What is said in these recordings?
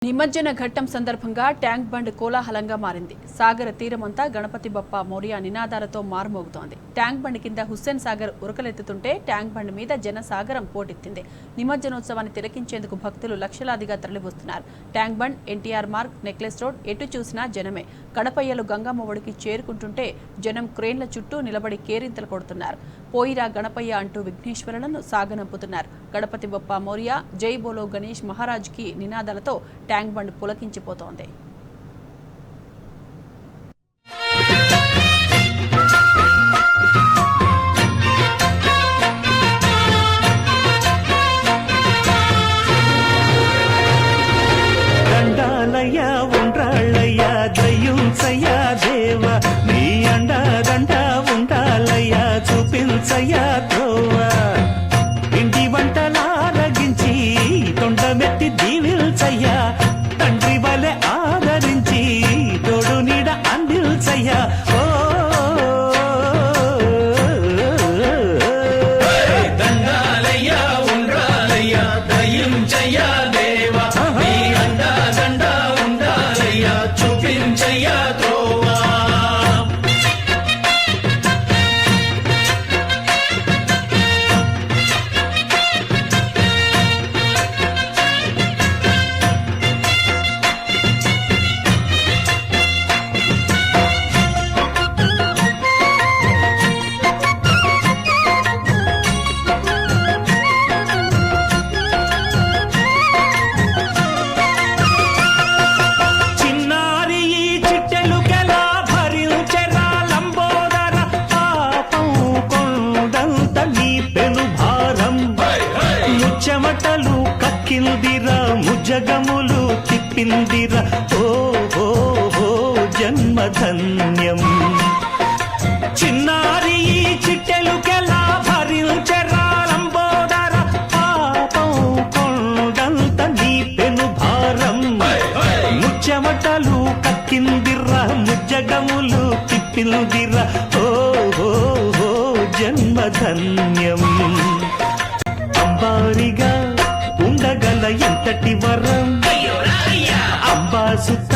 నిమజ్జన ఘట్టం సందర్భంగా ట్యాంక్ బండ్ కోలాహలంగా మారింది. సాగర తీరమంతా గణపతి బప్ప మోరియా నినాదాలతో మారుమోగుతోంది. ట్యాంక్ బండ్ కింద హుస్సేన్ సాగర్ ఉరకలెత్తుతుంటే ట్యాంక్ బండ్ మీద జనసాగరం పోటెత్తింది. నిమజ్జనోత్సవాన్ని తిలకించేందుకు భక్తులు లక్షలాదిగా తరలివస్తున్నారు. ట్యాంక్ బండ్, ఎన్టీఆర్ మార్గ్, నెక్లెస్ రోడ్ ఎటు చూసినా జనమే. కడపయ్యలు గంగమ్మ ఒడికి చేరుకుంటుంటే జనం క్రేన్ల చుట్టూ నిలబడి కేరింతలు కొడుతున్నారు. పోయిరా గణపయ్య అంటూ విఘ్నేశ్వరులను సాగనంపుతున్నారు. గణపతి బప్ప మోరియా, జై బోలో గణేష్ మహారాజ్ కి నినాదాలతో ట్యాంక్ బండ్ పులకించిపోతోంది. ఇంటి వంటలారగించి తొండమెత్తి దీవిల్చయ్యా, తండ్రి వలె ఆదరించి తోడు నీడ అందిల్చయ్యా. దండాలయ్యా ఉండ్రాలయ్యా దయించయ్యా దేవా, నీ అండా దండా ఉండాలయ్యా చూపించయ్యా త్రోవా. చెమటలు కక్కిందిరా, ముజగములు తిప్పిందిరా, ఓ ఓ ఓ జన్మధన్యం. చిన్నారి ఈ చిట్టెలుకెలా భరించెరా లంబోదర, పాపం కొండంత నీ పెను భారం. ముచ్చెమటలు కక్కిందిరా, ముజగములు తిప్పిందిరా, ఓ ఓ ఓ జన్మధన్యం. అంబారిగా ఉండగల ఎంతటి వరం, అంబాసుత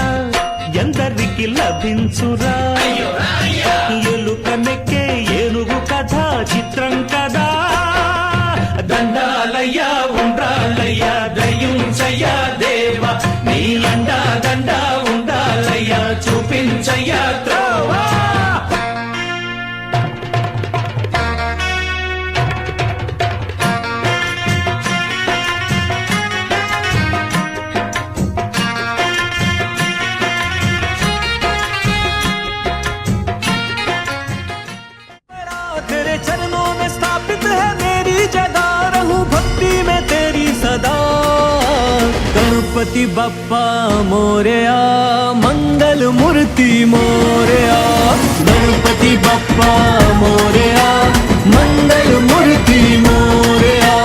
ఎందరికి లభించురా. ఎలుక నెక్కే ఏనుగు కథ చిత్రం కదా. దండాలయ్యా ఉండ్రాలయ్యా దయించయ్యా దేవా, నీ అండా దండా ఉండాలయ్యా చూపించయ్యా త్రోవా. चरणों में स्थापित है मेरी जगह, रहूं भक्ति में तेरी सदा. गणपति बप्पा मोरया मंगल मूर्ति मोरया, गणपति बप्पा मोरया मंगल मूर्ति मोरया,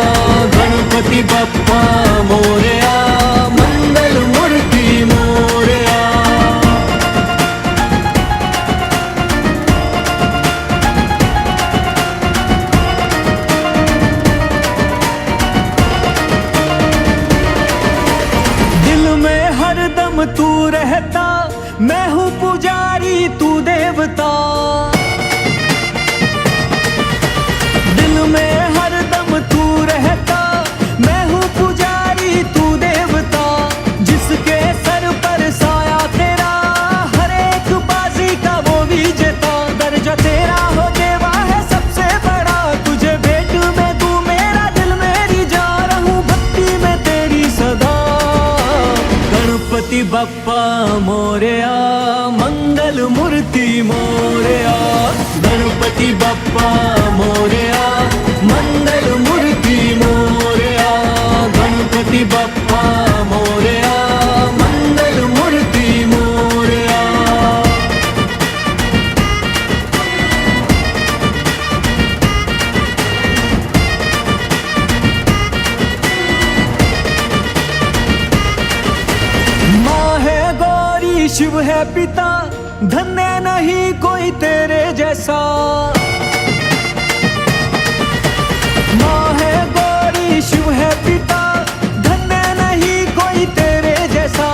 गणपति बप्पा मोरया मंगल मूर्ति मोरया. तू रहता मैं हूँ पुजारी तू देवता, दिल में हरदम तू रहता मैं हूँ पुजारी तू देवता. जिसके सर पर साया तेरा, हर एक बाजी का वो विजेता. दर्जा तेरा हो देवा है सबसे बड़ा, तुझे भेंट में तू मेरा दिल मेरी जा, रहूं भक्ति में तेरी सदा. गणपति बप्पा मोरया मंगल मूर्ति मोरया, गणपति बप्पा मोरया मंगल मूर्ति मोरया, गणपति बप्पा मोरया मंगल मूर्ति मोरया. शिव है पिता धन्य नहीं कोई तेरे जैसा, माँ है गौरी शिव है पिता धन्य नहीं कोई तेरे जैसा.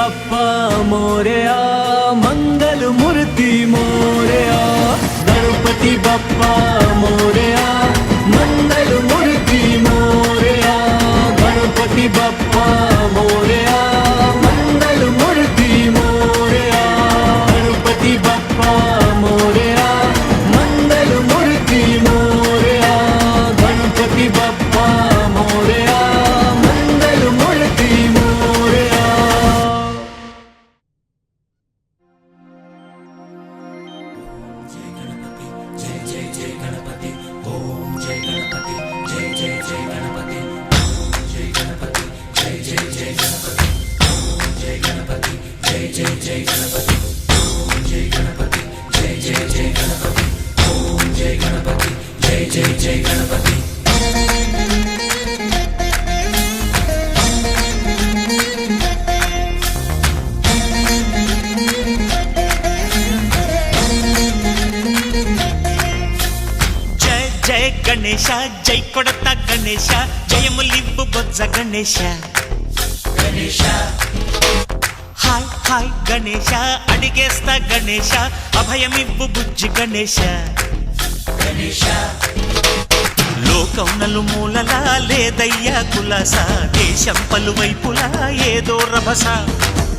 बाप्पा मोरया मंगल मूर्ति मोरया गणपति बाप्पा मोरया मंगल मूर्ति मोरया गणपति बाप्पा मोरया मंगल मूर्ति मोरया गणपति बाप्पा मोरया मंगल मूर्ति मोरया गणपति बाप्पा मोरया मंगल मूर्ति मोरया। జయ జయ గణేశ జై కొడత గణేశ జయములివ్వు బొజ్జ గణేశ హాయ్ హాయ్ గణేశ అడిగేస్తా గణేశ అభయమివ్వు బుజ్జి గణేశ లోకం నలుమూలలా లేదయ్యా కులాస దేశం పలువైపులా ఏదో రభస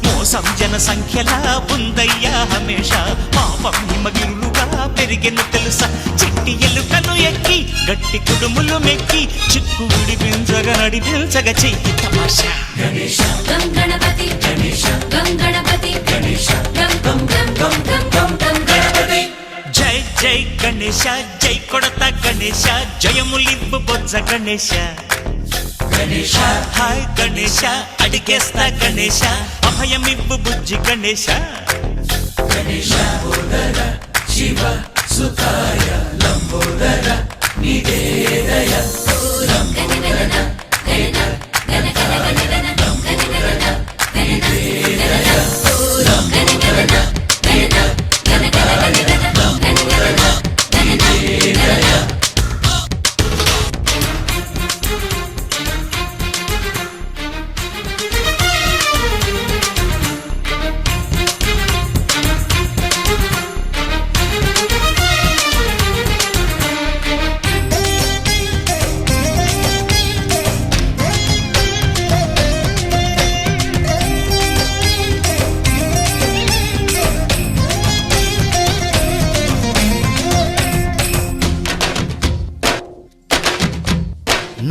మోసం జన సంఖ్యలా ఉందయ్యా హమేష పాపం హిమగిరులుగా పెరిగిన తెలుసా చిట్టి ఎలుకను ఎక్కి గట్టి కుడుములు మెక్కి చిక్కు విడిపించగా నడిపించగా చెయ్యి తమాషా గం గణపతి గం గణపతి గం గం గం గం గం గం గం గణపతి జై జై గణేశ జై కొడత గణేశ జయములివ్వు బొజ్జ గణేశ హాయ్ గణేశ అడిగేస్తా గణేశ అభయమివ్వు బుజ్జి గణేశ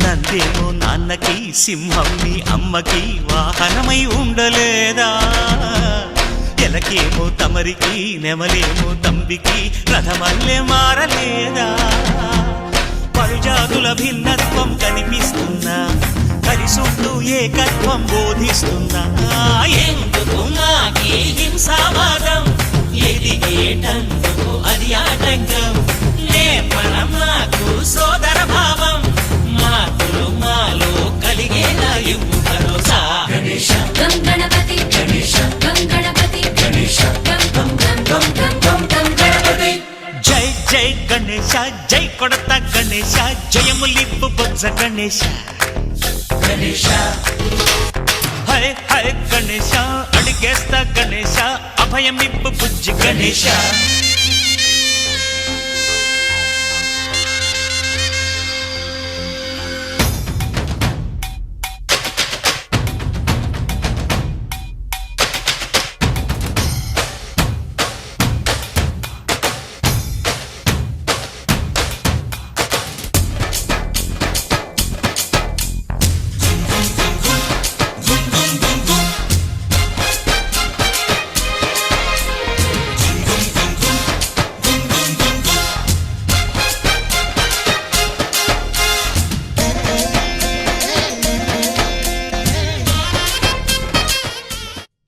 నందేమో నాన్నకి సింహం నీ అమ్మకి వాహనమై ఉండలేదా ఎలకేమో తమరికి నెమలేమో తంబికి రథమల్లే మారలేదా పలుజాతుల భిన్నత్వం కనిపిస్తున్నా కలిసుంటూ ఏకత్వం బోధిస్తున్నా ఎందుకు నాకే హింసావాదం ఎదిగేటందుకు అది ఆటంకం నేపరం నాకు సోదర భావం మాతులు మాలో కలిగేలా ఇవ్వు భరోసా గం గణపతి గం గణపతి గం గం గం గం గం గం గం గణపతి జై జై గణేశ జై కొడత గణేశ జయములివ్వు బొజ్జ గణేశ హై హై గణేశ అడిగేస్తా గణేశ అభయమివ్వు బుజ్జి గణేశ